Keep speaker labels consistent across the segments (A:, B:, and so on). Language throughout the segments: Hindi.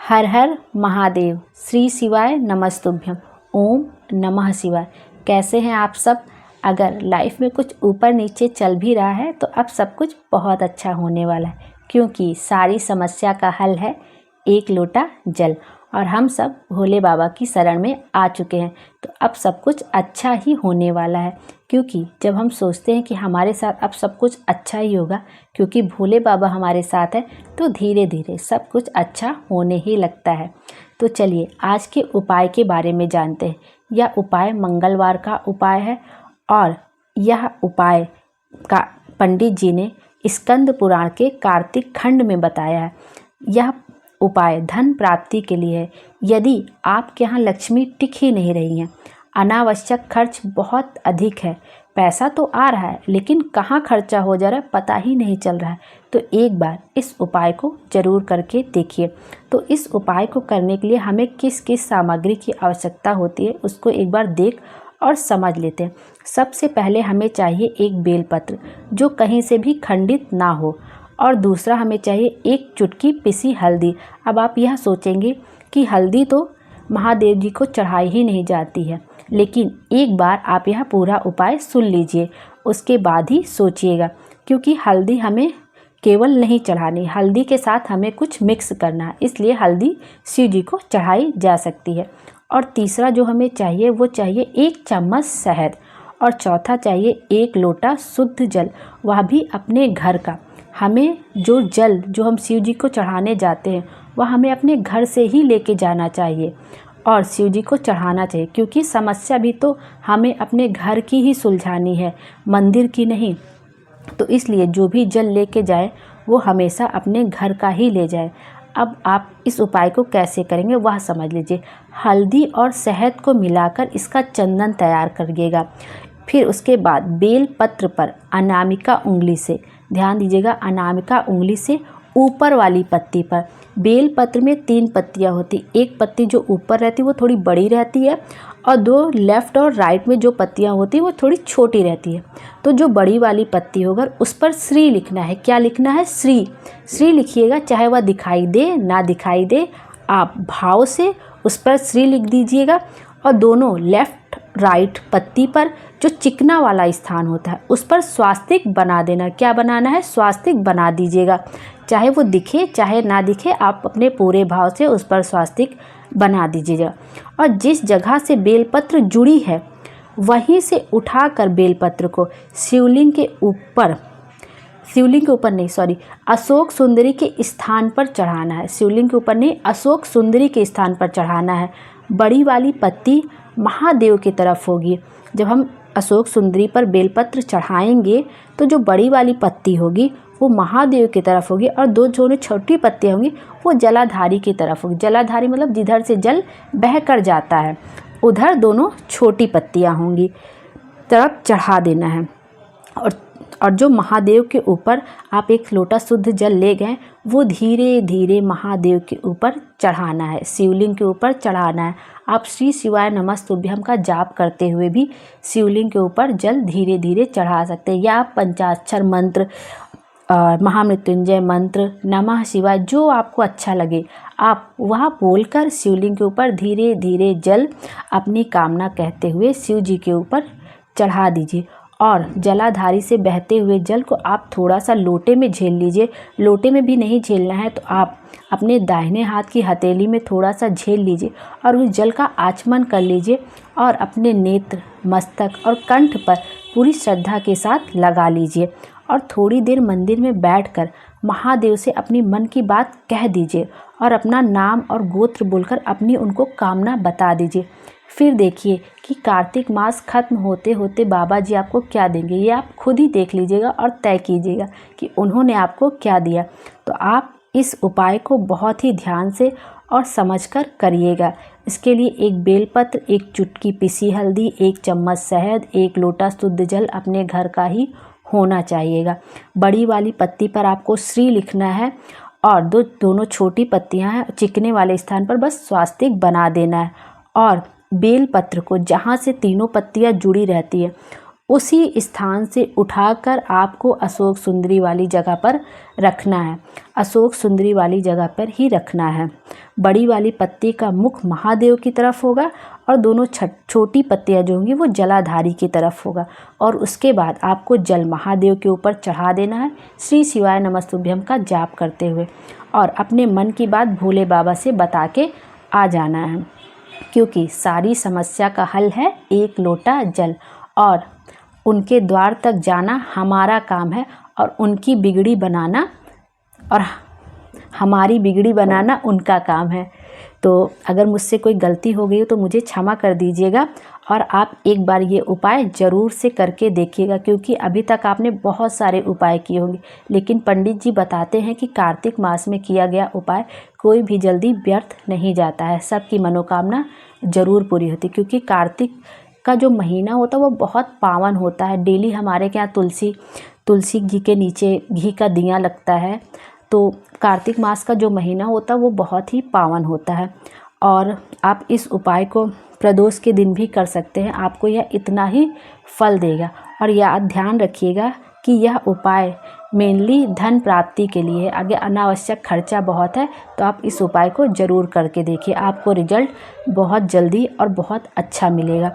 A: हर हर महादेव। श्री शिवाय नमस्तुभ्यम। ओम नमः शिवाय। कैसे हैं आप सब? अगर लाइफ में कुछ ऊपर नीचे चल भी रहा है तो अब सब कुछ बहुत अच्छा होने वाला है, क्योंकि सारी समस्या का हल है एक लोटा जल। और हम सब भोले बाबा की शरण में आ चुके हैं, तो अब सब कुछ अच्छा ही होने वाला है। क्योंकि जब हम सोचते हैं कि हमारे साथ अब सब कुछ अच्छा ही होगा, क्योंकि भोले बाबा हमारे साथ है, तो धीरे धीरे सब कुछ अच्छा होने ही लगता है। तो चलिए आज के उपाय के बारे में जानते हैं। यह उपाय मंगलवार का उपाय है और यह उपाय का पंडित जी ने स्कंद पुराण के कार्तिक खंड में बताया है। यह उपाय धन प्राप्ति के लिए है। यदि आपके यहाँ लक्ष्मी टिक ही नहीं रही है, अनावश्यक खर्च बहुत अधिक है, पैसा तो आ रहा है लेकिन कहाँ खर्चा हो जा रहा है पता ही नहीं चल रहा है, तो एक बार इस उपाय को ज़रूर करके देखिए। तो इस उपाय को करने के लिए हमें किस किस सामग्री की आवश्यकता होती है उसको एक बार देख और समझ लेते हैं। सबसे पहले हमें चाहिए एक बेलपत्र जो कहीं से भी खंडित ना हो, और दूसरा हमें चाहिए एक चुटकी पिसी हल्दी। अब आप यह सोचेंगे कि हल्दी तो महादेव जी को चढ़ाई ही नहीं जाती है, लेकिन एक बार आप यह पूरा उपाय सुन लीजिए, उसके बाद ही सोचिएगा। क्योंकि हल्दी हमें केवल नहीं चढ़ानी, हल्दी के साथ हमें कुछ मिक्स करना है, इसलिए हल्दी शिव जी को चढ़ाई जा सकती है। और तीसरा जो हमें चाहिए वो चाहिए 1 चम्मच शहद, और चौथा चाहिए 1 लोटा शुद्ध जल, वह भी अपने घर का। हमें जो जल जो हम शिव जी को चढ़ाने जाते हैं वह हमें अपने घर से ही लेके जाना चाहिए और शिव जी को चढ़ाना चाहिए, क्योंकि समस्या भी तो हमें अपने घर की ही सुलझानी है, मंदिर की नहीं। तो इसलिए जो भी जल लेके जाए वो हमेशा अपने घर का ही ले जाए। अब आप इस उपाय को कैसे करेंगे वह समझ लीजिए। हल्दी और शहद को मिलाकर इसका चंदन तैयार करिएगा। फिर उसके बाद बेल पत्र पर अनामिका उंगली से, ध्यान दीजिएगा, अनामिका उंगली से ऊपर वाली पत्ती पर, बेल पत्र में 3 पत्तियां होती, एक पत्ती जो ऊपर रहती है वो थोड़ी बड़ी रहती है, और 2 लेफ़्ट और राइट में जो पत्तियां होती है वो थोड़ी छोटी रहती है। तो जो बड़ी वाली पत्ती होगा उस पर श्री लिखना है। क्या लिखना है? श्री। श्री लिखिएगा, चाहे वह दिखाई दे ना दिखाई दे, आप भाव से उस पर श्री लिख दीजिएगा। और दोनों लेफ़्ट राइट पत्ती पर जो चिकना वाला स्थान होता है उस पर स्वास्तिक बना देना। क्या बनाना है? स्वास्तिक बना दीजिएगा, चाहे वो दिखे चाहे ना दिखे, आप अपने पूरे भाव से उस पर स्वास्तिक बना दीजिएगा। और जिस जगह से बेलपत्र जुड़ी है वहीं से उठाकर बेलपत्र को शिवलिंग के ऊपर नहीं, सॉरी, अशोक सुंदरी के स्थान पर चढ़ाना है। शिवलिंग के ऊपर नहीं, अशोक सुंदरी के स्थान पर चढ़ाना है। बड़ी वाली पत्ती महादेव की तरफ होगी। जब हम अशोक सुंदरी पर बेलपत्र चढ़ाएंगे तो जो बड़ी वाली पत्ती होगी वो महादेव की तरफ होगी, और 2 जो छोटी पत्तियाँ होंगी वो जलाधारी की तरफ होगी। जलाधारी मतलब जिधर से जल बह कर जाता है उधर दोनों छोटी पत्तियाँ होंगी, तरफ चढ़ा देना है। और जो महादेव के ऊपर आप 1 लोटा शुद्ध जल ले गए वो धीरे धीरे महादेव के ऊपर चढ़ाना है, शिवलिंग के ऊपर चढ़ाना है। आप श्री शिवाय नमस्तुभ्यम का जाप करते हुए भी शिवलिंग के ऊपर जल धीरे धीरे चढ़ा सकते हैं, या आप पंचाक्षर मंत्र, महामृत्युंजय मंत्र, नमः शिवाय, जो आपको अच्छा लगे आप वह बोलकर शिवलिंग के ऊपर धीरे धीरे जल अपनी कामना कहते हुए शिव जी के ऊपर चढ़ा दीजिए। और जलाधारी से बहते हुए जल को आप थोड़ा सा लोटे में झेल लीजिए। लोटे में भी नहीं झेलना है तो आप अपने दाहिने हाथ की हथेली में थोड़ा सा झेल लीजिए और उस जल का आचमन कर लीजिए, और अपने नेत्र, मस्तक और कंठ पर पूरी श्रद्धा के साथ लगा लीजिए। और थोड़ी देर मंदिर में बैठकर महादेव से अपनी मन की बात कह दीजिए और अपना नाम और गोत्र बोलकर अपनी उनको कामना बता दीजिए। फिर देखिए कि कार्तिक मास खत्म होते होते बाबा जी आपको क्या देंगे, ये आप खुद ही देख लीजिएगा और तय कीजिएगा कि उन्होंने आपको क्या दिया। तो आप इस उपाय को बहुत ही ध्यान से और समझकर करिएगा। इसके लिए 1 बेलपत्र, 1 चुटकी पिसी हल्दी, 1 चम्मच शहद, 1 लोटा शुद्ध जल अपने घर का ही होना चाहिएगा। बड़ी वाली पत्ती पर आपको श्री लिखना है, और दोनों छोटी पत्तियां हैं चिकने वाले स्थान पर बस स्वास्तिक बना देना है। और बेल पत्र को जहाँ से तीनों पत्तियां जुड़ी रहती है उसी स्थान से उठाकर आपको अशोक सुंदरी वाली जगह पर रखना है। अशोक सुंदरी वाली जगह पर ही रखना है। बड़ी वाली पत्ती का मुख महादेव की तरफ होगा और दोनों छोटी पत्तियां जो होंगी वो जलाधारी की तरफ होगा। और उसके बाद आपको जल महादेव के ऊपर चढ़ा देना है श्री शिवाय नमस्तुभ्यम का जाप करते हुए, और अपने मन की बात भोले बाबा से बता के आ जाना है, क्योंकि सारी समस्या का हल है एक लोटा जल, और उनके द्वार तक जाना हमारा काम है और उनकी बिगड़ी बनाना और हमारी बिगड़ी बनाना उनका काम है। तो अगर मुझसे कोई गलती हो गई हो तो मुझे क्षमा कर दीजिएगा, और आप एक बार ये उपाय ज़रूर से करके देखिएगा, क्योंकि अभी तक आपने बहुत सारे उपाय किए होंगे, लेकिन पंडित जी बताते हैं कि कार्तिक मास में किया गया उपाय कोई भी जल्दी व्यर्थ नहीं जाता है, सबकी मनोकामना ज़रूर पूरी होती है। क्योंकि कार्तिक का जो महीना होता है वो बहुत पावन होता है। डेली हमारे के यहाँ तुलसी घी के नीचे घी का दिया लगता है। तो कार्तिक मास का जो महीना होता है वो बहुत ही पावन होता है, और आप इस उपाय को प्रदोष के दिन भी कर सकते हैं। आपको यह इतना ही फल देगा। और यह ध्यान रखिएगा कि यह उपाय मेनली धन प्राप्ति के लिए है। आगे अनावश्यक खर्चा बहुत है, तो आप इस उपाय को ज़रूर करके देखिए, आपको रिजल्ट बहुत जल्दी और बहुत अच्छा मिलेगा।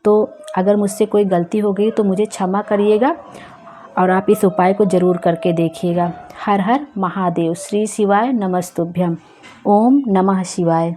A: तो अगर मुझसे कोई गलती हो गई तो मुझे क्षमा करिएगा, और आप इस उपाय को ज़रूर करके देखिएगा। हर हर महादेव। श्री शिवाय नमस्तुभ्यम। ओम नमः शिवाय।